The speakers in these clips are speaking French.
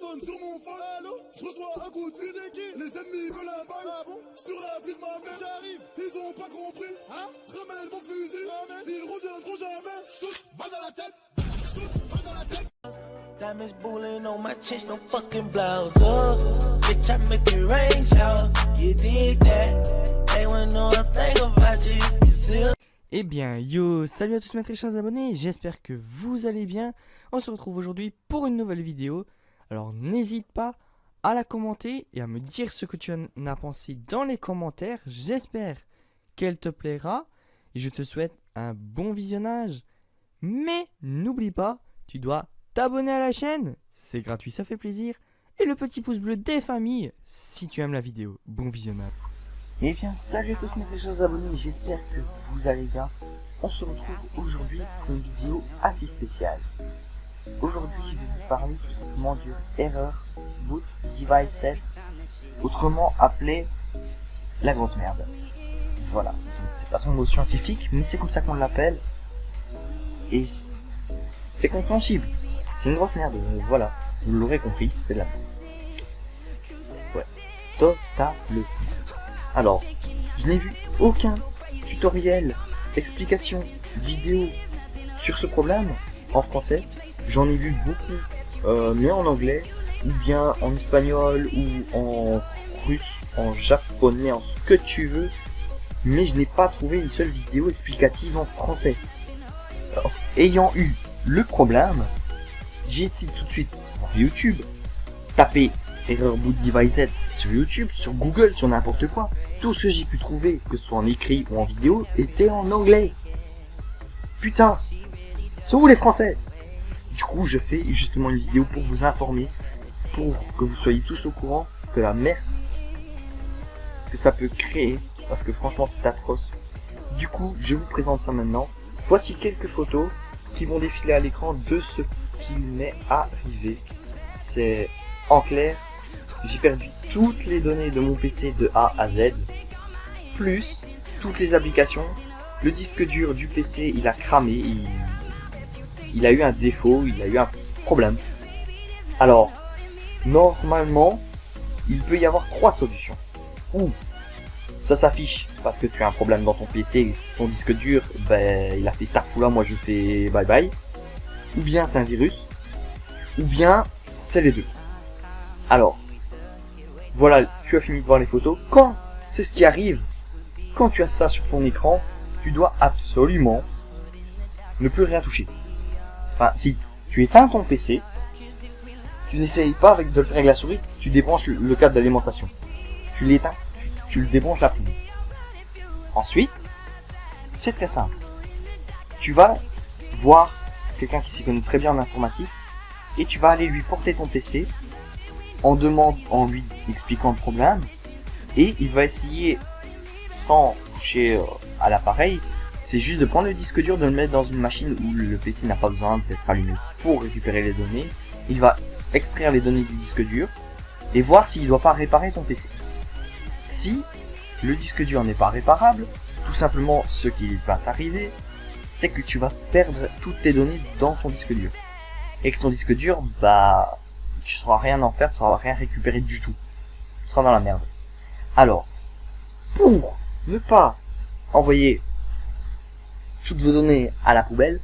sonne sur mon phone. Allô, je reçois un coup de fil. C'est qui? Les ennemis veulent un bail. Ah bon? Sur la vie de ma mère. J'arrive. Ils ont pas compris. Hein? Ramène mon fusil. Ramène. Ils reviendront jamais. Shoot, balle dans la tête. Shoot, balle dans la tête. Diamonds bullying on my chest, no fucking blouse. Bitch, I make it rain shower. You dig that? They wouldn't know a thing about you if you still. Eh bien, yo, salut à tous mes très chers abonnés, j'espère que vous allez bien. On se retrouve aujourd'hui pour une nouvelle vidéo. Alors n'hésite pas à la commenter et à me dire ce que tu en as pensé dans les commentaires. J'espère qu'elle te plaira et je te souhaite un bon visionnage. Mais n'oublie pas, tu dois t'abonner à la chaîne, c'est gratuit, ça fait plaisir. Et le petit pouce bleu des familles si tu aimes la vidéo. Bon visionnage. Et bien salut à tous mes très chers abonnés, j'espère que vous allez bien. On se retrouve aujourd'hui pour une vidéo assez spéciale. Aujourd'hui je vais vous parler tout simplement du Error Boot Device Set, autrement appelé la grosse merde. Voilà, c'est pas son mot scientifique, mais c'est comme ça qu'on l'appelle. Et c'est compréhensible, c'est une grosse merde, voilà, vous l'aurez compris, c'est de la merde. Ouais, totalement. Alors, je n'ai vu aucun tutoriel, explication, vidéo sur ce problème en français. J'en ai vu beaucoup, mais en anglais, ou bien en espagnol, ou en russe, en japonais, en ce que tu veux. Mais je n'ai pas trouvé une seule vidéo explicative en français. Alors, ayant eu le problème, j'ai été tout de suite sur YouTube, taper Error Boot Device Set sur YouTube, sur Google, sur n'importe quoi. Tout ce que j'ai pu trouver, que ce soit en écrit ou en vidéo, était en anglais. Putain, c'est où les Français? Du coup, je fais justement une vidéo pour vous informer, pour que vous soyez tous au courant de la merde que ça peut créer, parce que franchement c'est atroce. Du coup, je vous présente ça maintenant. Voici quelques photos qui vont défiler à l'écran de ce qui m'est arrivé. C'est en clair, j'ai perdu toutes les données de mon PC de A à Z, plus toutes les applications. Le disque dur du PC, il a cramé, il a eu un défaut, il a eu un problème. Alors, normalement, il peut y avoir trois solutions. Ou ça s'affiche parce que tu as un problème dans ton PC, ton disque dur, ben, il a fait star là, moi je fais bye bye. Ou bien c'est un virus, ou bien c'est les deux. Alors, voilà, tu as fini de voir les photos. Quand c'est ce qui arrive, quand tu as ça sur ton écran, tu dois absolument ne plus rien toucher. Enfin, si tu éteins ton PC, tu n'essayes pas de le faire avec la souris, tu débranches le câble d'alimentation. Tu l'éteins, tu le débranches la prise. Ensuite, c'est très simple. Tu vas voir quelqu'un qui s'y connaît très bien en informatique et tu vas aller lui porter ton PC en lui expliquant le problème, et il va essayer, sans toucher à l'appareil, c'est juste de prendre le disque dur, de le mettre dans une machine où le PC n'a pas besoin d'être allumé pour récupérer les données. Il va extraire les données du disque dur et voir s'il ne doit pas réparer ton PC. Si le disque dur n'est pas réparable, tout simplement ce qui va t'arriver, c'est que tu vas perdre toutes tes données dans ton disque dur. Et que ton disque dur, bah, tu ne sauras rien en faire, tu ne sauras rien récupérer du tout. Tu seras dans la merde. Alors, pour ne pas envoyer toutes vos données à la poubelle,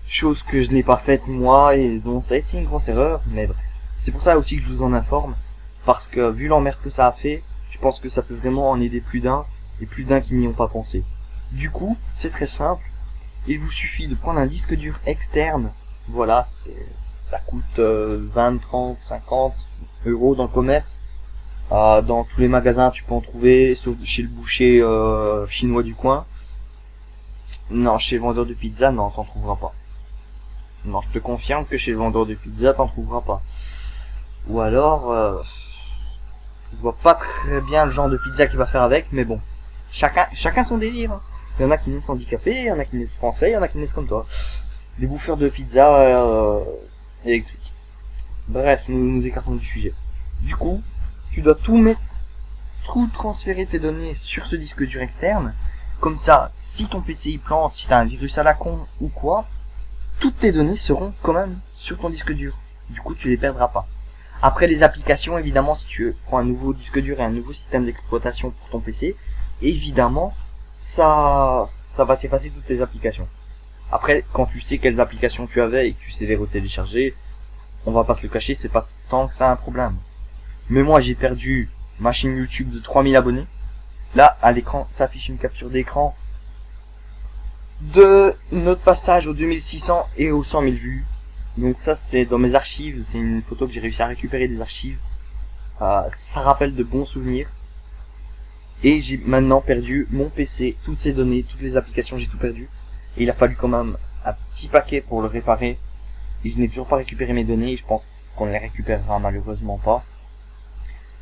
chose que je n'ai pas faite moi et dont ça a été une grosse erreur, mais bref. C'est pour ça aussi que je vous en informe, parce que vu l'emmerde que ça a fait, je pense que ça peut vraiment en aider plus d'un, et plus d'un qui n'y ont pas pensé. Du coup, c'est très simple, il vous suffit de prendre un disque dur externe, voilà, ça coûte 20, 30, 50 euros dans le commerce. Dans tous les magasins tu peux en trouver, sauf chez le boucher chinois du coin. Non, chez le vendeur de pizza, non, t'en trouveras pas. Non, je te confirme que chez le vendeur de pizza, t'en trouveras pas. Ou alors, je vois pas très bien le genre de pizza qu'il va faire avec, mais bon. Chacun son délire. Hein. Il y en a qui naissent handicapés, il y en a qui naissent français, il y en a qui naissent comme toi. Des bouffeurs de pizza électriques. Bref, nous écartons du sujet. Du coup, tu dois tout transférer tes données sur ce disque dur externe. Comme ça, si ton PC il plante, si t'as un virus à la con ou quoi, toutes tes données seront quand même sur ton disque dur. Du coup, tu les perdras pas. Après les applications, évidemment, si tu prends un nouveau disque dur et un nouveau système d'exploitation pour ton PC, évidemment, ça va t'effacer toutes tes applications. Après, quand tu sais quelles applications tu avais et que tu sais les retélécharger, on va pas se le cacher, c'est pas tant que ça un problème. Mais moi, j'ai perdu ma chaîne YouTube de 3000 abonnés. Là, à l'écran, s'affiche une capture d'écran de notre passage aux 2600 et aux 100 000 vues. Donc ça, c'est dans mes archives, c'est une photo que j'ai réussi à récupérer des archives. Ça rappelle de bons souvenirs. Et j'ai maintenant perdu mon PC, toutes ses données, toutes les applications, j'ai tout perdu. Et il a fallu quand même un petit paquet pour le réparer. Et je n'ai toujours pas récupéré mes données, et je pense qu'on ne les récupérera malheureusement pas.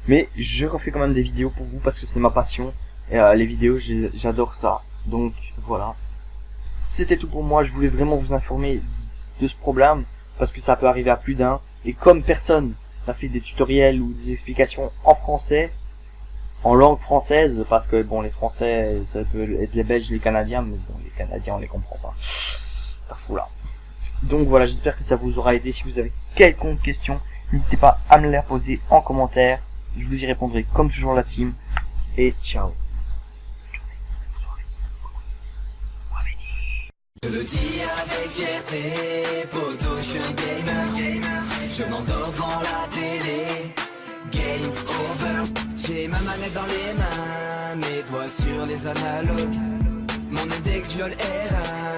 Mais je refais quand même des vidéos pour vous parce que c'est ma passion. Et les vidéos, j'adore ça. Donc voilà. C'était tout pour moi, je voulais vraiment vous informer de ce problème. Parce que ça peut arriver à plus d'un. Et comme personne n'a fait des tutoriels ou des explications en français, en langue française, parce que bon, les Français, ça peut être les Belges, les Canadiens, mais bon, les Canadiens, on les comprend pas. Ça fout là. Donc voilà, j'espère que ça vous aura aidé. Si vous avez quelconque question, n'hésitez pas à me la poser en commentaire. Je vous y répondrai comme toujours la team. Et ciao. Je le dis avec fierté, poto, je suis un gamer. Je m'endors devant la télé, game over. J'ai ma manette dans les mains, mes doigts sur les analogues. Mon index viole R1.